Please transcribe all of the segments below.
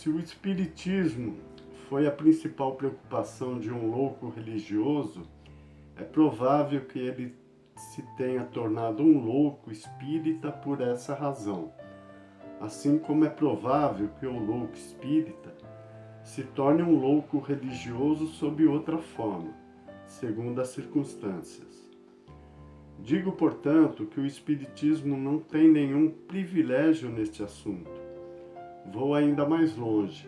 Se o espiritismo foi a principal preocupação de um louco religioso, é provável que ele se tenha tornado um louco espírita por essa razão, assim como é provável que o louco espírita se torne um louco religioso sob outra forma, segundo as circunstâncias. Digo, portanto, que o espiritismo não tem nenhum privilégio neste assunto. Vou ainda mais longe.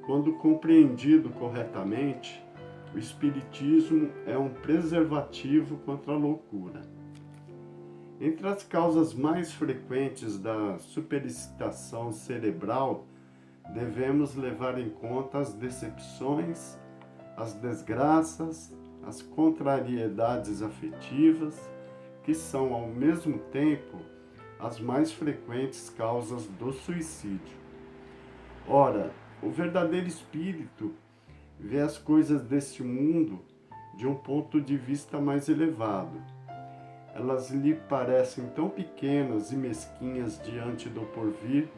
Quando compreendido corretamente, o espiritismo é um preservativo contra a loucura. Entre as causas mais frequentes da superexcitação cerebral, devemos levar em conta as decepções, as desgraças, as contrariedades afetivas, que são, ao mesmo tempo, as mais frequentes causas do suicídio. Ora, o verdadeiro espírito vê as coisas deste mundo de um ponto de vista mais elevado. Elas lhe parecem tão pequenas e mesquinhas diante do porvir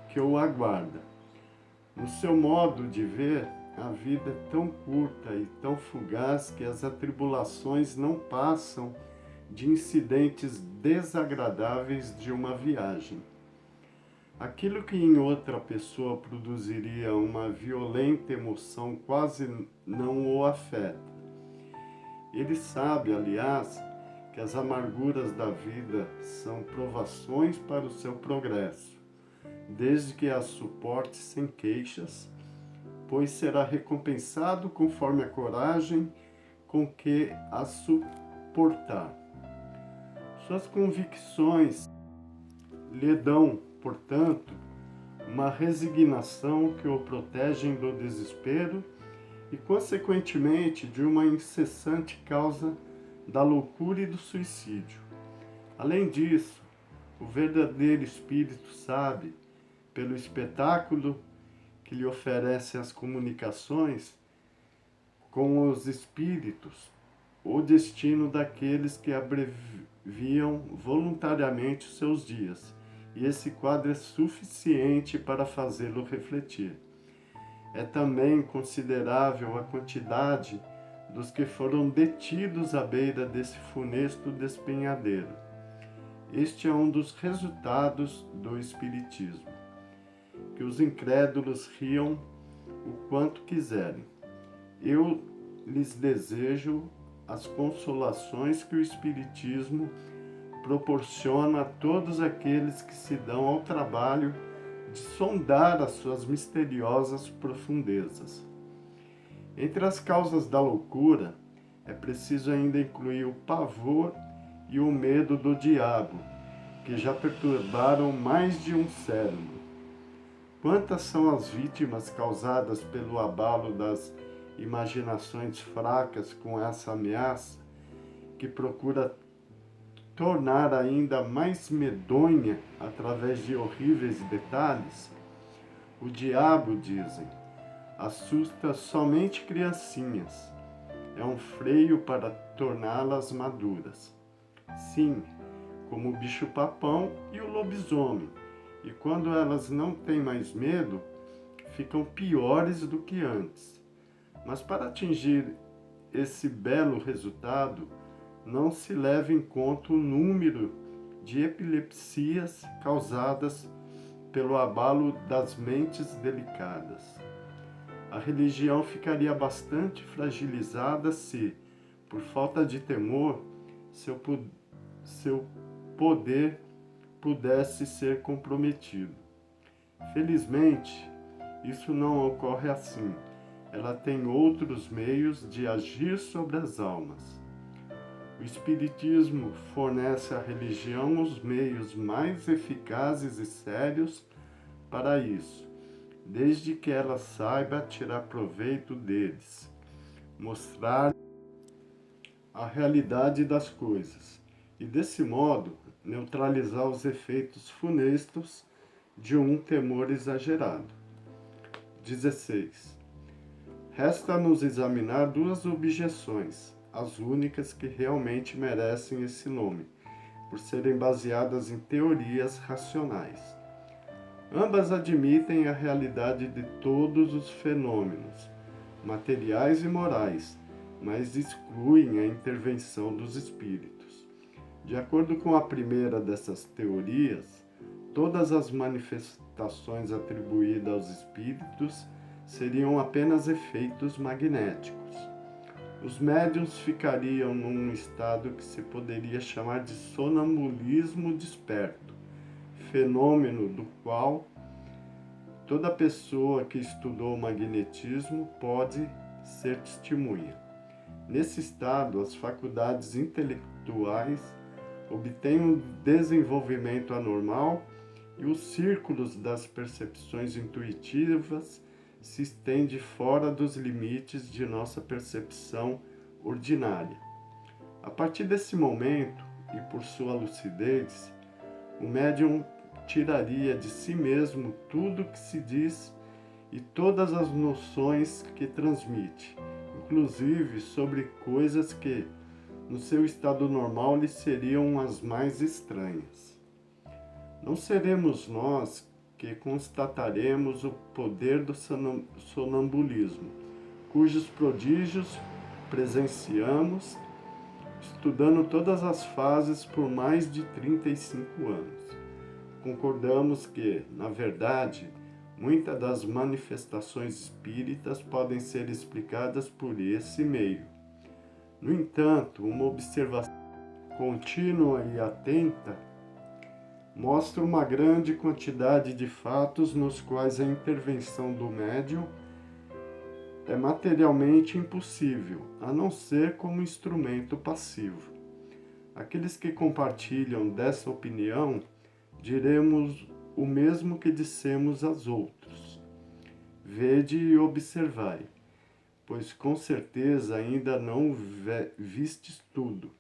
que o aguarda. No seu modo de ver, a vida é tão curta e tão fugaz que as atribulações não passam de incidentes desagradáveis de uma viagem. Aquilo que em outra pessoa produziria uma violenta emoção quase não o afeta. Ele sabe, aliás, que as amarguras da vida são provações para o seu progresso, desde que as suporte sem queixas, pois será recompensado conforme a coragem com que as suportar. Suas convicções lhe dão, portanto, uma resignação que o protegem do desespero e, consequentemente, de uma incessante causa da loucura e do suicídio. Além disso, o verdadeiro espírito sabe, pelo espetáculo que lhe oferecem as comunicações com os espíritos, o destino daqueles que abreviam voluntariamente os seus dias, e esse quadro é suficiente para fazê-lo refletir. É também considerável a quantidade dos que foram detidos à beira desse funesto despenhadeiro. Este é um dos resultados do Espiritismo. Que os incrédulos riam o quanto quiserem. Eu lhes desejo as consolações que o Espiritismo proporciona a todos aqueles que se dão ao trabalho de sondar as suas misteriosas profundezas. Entre as causas da loucura, é preciso ainda incluir o pavor e o medo do diabo, que já perturbaram mais de um século. Quantas são as vítimas causadas pelo abalo das imaginações fracas com essa ameaça, que procura tornar ainda mais medonha através de horríveis detalhes? O diabo, dizem, assusta somente criancinhas. É um freio para torná-las maduras. Sim, como o bicho-papão e o lobisomem. E quando elas não têm mais medo, ficam piores do que antes. Mas para atingir esse belo resultado, não se leva em conta o número de epilepsias causadas pelo abalo das mentes delicadas. A religião ficaria bastante fragilizada se, por falta de temor, seu poder pudesse ser comprometido. Felizmente, isso não ocorre assim. Ela tem outros meios de agir sobre as almas. O Espiritismo fornece à religião os meios mais eficazes e sérios para isso, desde que ela saiba tirar proveito deles, mostrar a realidade das coisas e, desse modo, neutralizar os efeitos funestos de um temor exagerado. 16. Resta-nos examinar duas objeções, as únicas que realmente merecem esse nome, por serem baseadas em teorias racionais. Ambas admitem a realidade de todos os fenômenos, materiais e morais, mas excluem a intervenção dos espíritos. De acordo com a primeira dessas teorias, todas as manifestações atribuídas aos espíritos seriam apenas efeitos magnéticos. Os médiuns ficariam num estado que se poderia chamar de sonambulismo desperto, fenômeno do qual toda pessoa que estudou o magnetismo pode ser testemunha. Nesse estado, as faculdades intelectuais obtêm um desenvolvimento anormal e os círculos das percepções intuitivas se estendem fora dos limites de nossa percepção ordinária. A partir desse momento, e por sua lucidez, o médium tiraria de si mesmo tudo que se diz e todas as noções que transmite, inclusive sobre coisas que, no seu estado normal, lhe seriam as mais estranhas. Não seremos nós que constataremos o poder do sonambulismo, cujos prodígios presenciamos, estudando todas as fases por mais de 35 anos. Concordamos que, na verdade, muitas das manifestações espíritas podem ser explicadas por esse meio. No entanto, uma observação contínua e atenta mostra uma grande quantidade de fatos nos quais a intervenção do médium é materialmente impossível, a não ser como instrumento passivo. Aqueles que compartilham dessa opinião diremos o mesmo que dissemos aos outros. Vede e observai, pois com certeza ainda não vistes tudo.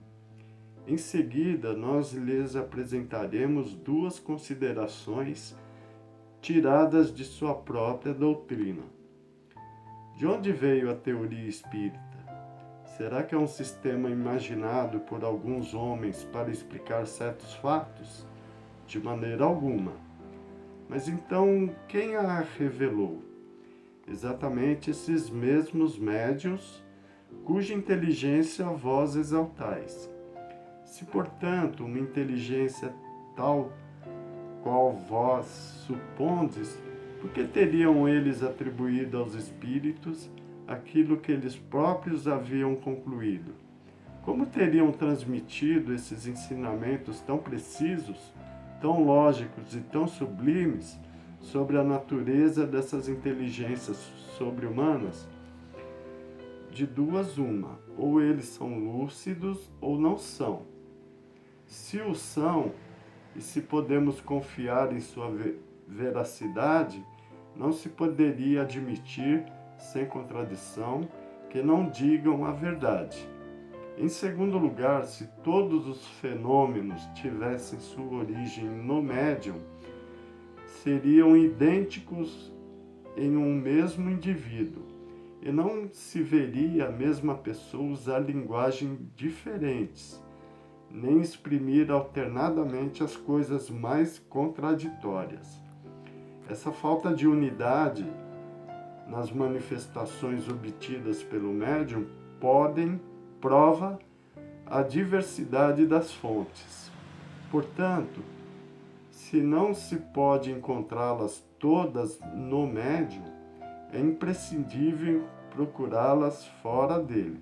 Em seguida, nós lhes apresentaremos duas considerações tiradas de sua própria doutrina. De onde veio a teoria espírita? Será que é um sistema imaginado por alguns homens para explicar certos fatos? De maneira alguma. Mas então, quem a revelou? Exatamente esses mesmos médiuns, cuja inteligência vós exaltais. Se, portanto, uma inteligência tal qual vós supondes, por que teriam eles atribuído aos espíritos aquilo que eles próprios haviam concluído? Como teriam transmitido esses ensinamentos tão precisos, tão lógicos e tão sublimes sobre a natureza dessas inteligências sobre-humanas? De duas uma, ou eles são lúcidos ou não são. Se o são, e se podemos confiar em sua veracidade, não se poderia admitir, sem contradição, que não digam a verdade. Em segundo lugar, se todos os fenômenos tivessem sua origem no médium, seriam idênticos em um mesmo indivíduo, e não se veria a mesma pessoa usar linguagens diferentes, nem exprimir alternadamente as coisas mais contraditórias. Essa falta de unidade nas manifestações obtidas pelo médium prova a diversidade das fontes. Portanto, se não se pode encontrá-las todas no médium, é imprescindível procurá-las fora dele.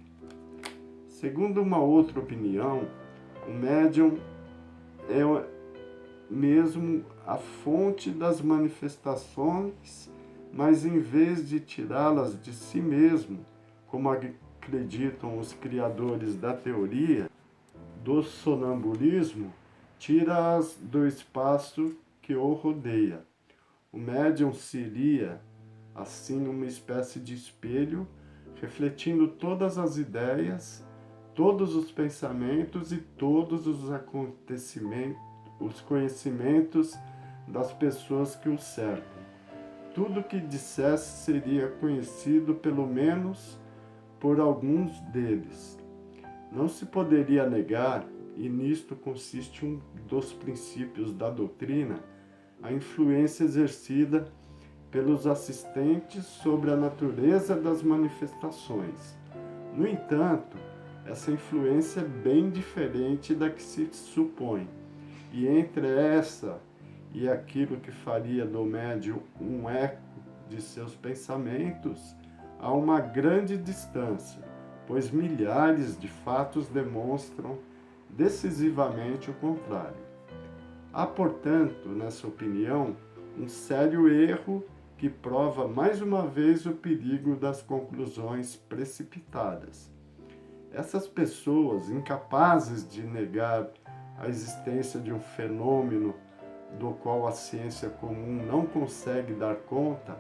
Segundo uma outra opinião, o médium é mesmo a fonte das manifestações, mas em vez de tirá-las de si mesmo, como acreditam os criadores da teoria do sonambulismo, tira-as do espaço que o rodeia. O médium seria, assim, uma espécie de espelho, refletindo todas as ideias, todos os pensamentos e todos os acontecimentos, os conhecimentos das pessoas que o cercam. Tudo que dissesse seria conhecido pelo menos por alguns deles. Não se poderia negar, e nisto consiste um dos princípios da doutrina, a influência exercida pelos assistentes sobre a natureza das manifestações. No entanto, essa influência é bem diferente da que se supõe, e entre essa e aquilo que faria do médium um eco de seus pensamentos, há uma grande distância, pois milhares de fatos demonstram decisivamente o contrário. Há, portanto, nessa opinião, um sério erro que prova mais uma vez o perigo das conclusões precipitadas. Essas pessoas, incapazes de negar a existência de um fenômeno do qual a ciência comum não consegue dar conta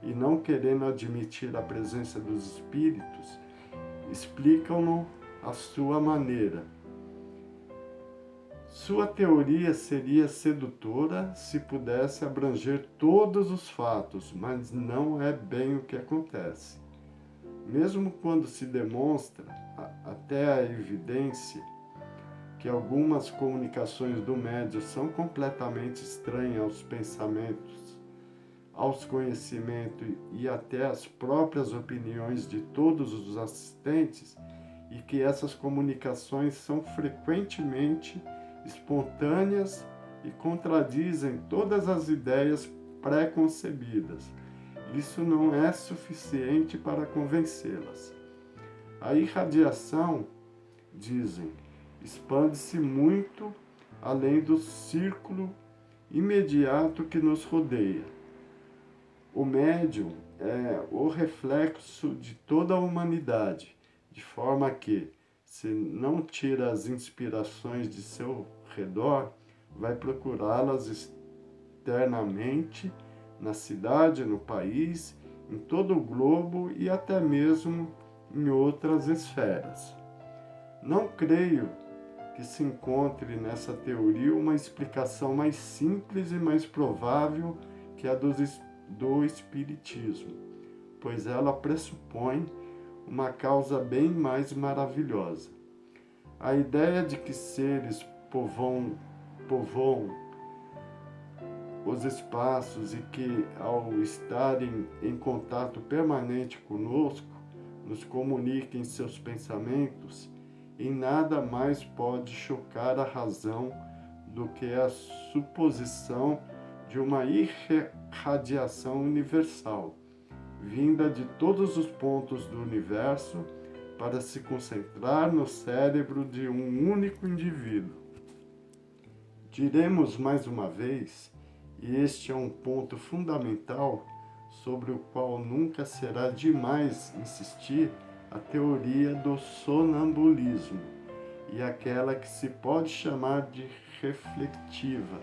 e não querendo admitir a presença dos espíritos, explicam-no à sua maneira. Sua teoria seria sedutora se pudesse abranger todos os fatos, mas não é bem o que acontece. Mesmo quando se demonstra, até a evidência, que algumas comunicações do médium são completamente estranhas aos pensamentos, aos conhecimentos e até às próprias opiniões de todos os assistentes, e que essas comunicações são frequentemente espontâneas e contradizem todas as ideias pré-concebidas. Isso não é suficiente para convencê-las. A irradiação, dizem, expande-se muito além do círculo imediato que nos rodeia. O médium é o reflexo de toda a humanidade, de forma que, se não tira as inspirações de seu redor, vai procurá-las externamente, na cidade, no país, em todo o globo e até mesmo em outras esferas. Não creio que se encontre nessa teoria uma explicação mais simples e mais provável que a do Espiritismo, pois ela pressupõe uma causa bem mais maravilhosa. A ideia de que seres povoam os espaços e que, ao estarem em contato permanente conosco, nos comuniquem seus pensamentos, em nada mais pode chocar a razão do que a suposição de uma irradiação universal, vinda de todos os pontos do universo para se concentrar no cérebro de um único indivíduo. Diremos mais uma vez, e este é um ponto fundamental sobre o qual nunca será demais insistir, a teoria do sonambulismo e aquela que se pode chamar de reflexiva.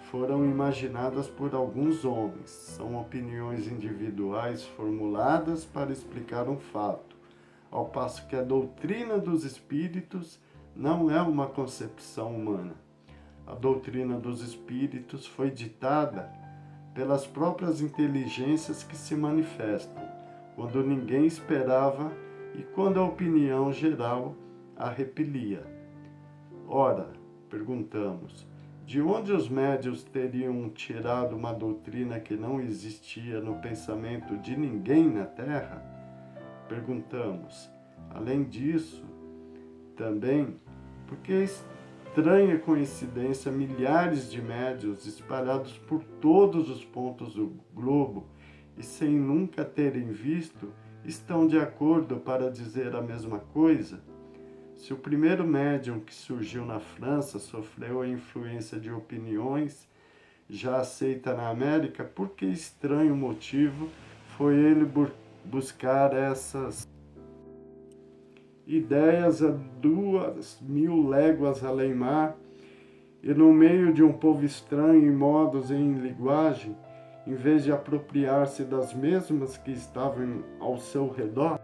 Foram imaginadas por alguns homens, são opiniões individuais formuladas para explicar um fato, ao passo que a doutrina dos espíritos não é uma concepção humana. A doutrina dos espíritos foi ditada pelas próprias inteligências que se manifestam, quando ninguém esperava e quando a opinião geral a repelia. Ora, perguntamos, de onde os médiuns teriam tirado uma doutrina que não existia no pensamento de ninguém na Terra? Perguntamos, além disso, também, porque estranha coincidência, milhares de médiuns espalhados por todos os pontos do globo e sem nunca terem visto, estão de acordo para dizer a mesma coisa? Se o primeiro médium que surgiu na França sofreu a influência de opiniões já aceitas na América, por que estranho motivo foi ele buscar essas ideias a 2.000 léguas além mar, e no meio de um povo estranho em modos e em linguagem, em vez de apropriar-se das mesmas que estavam ao seu redor?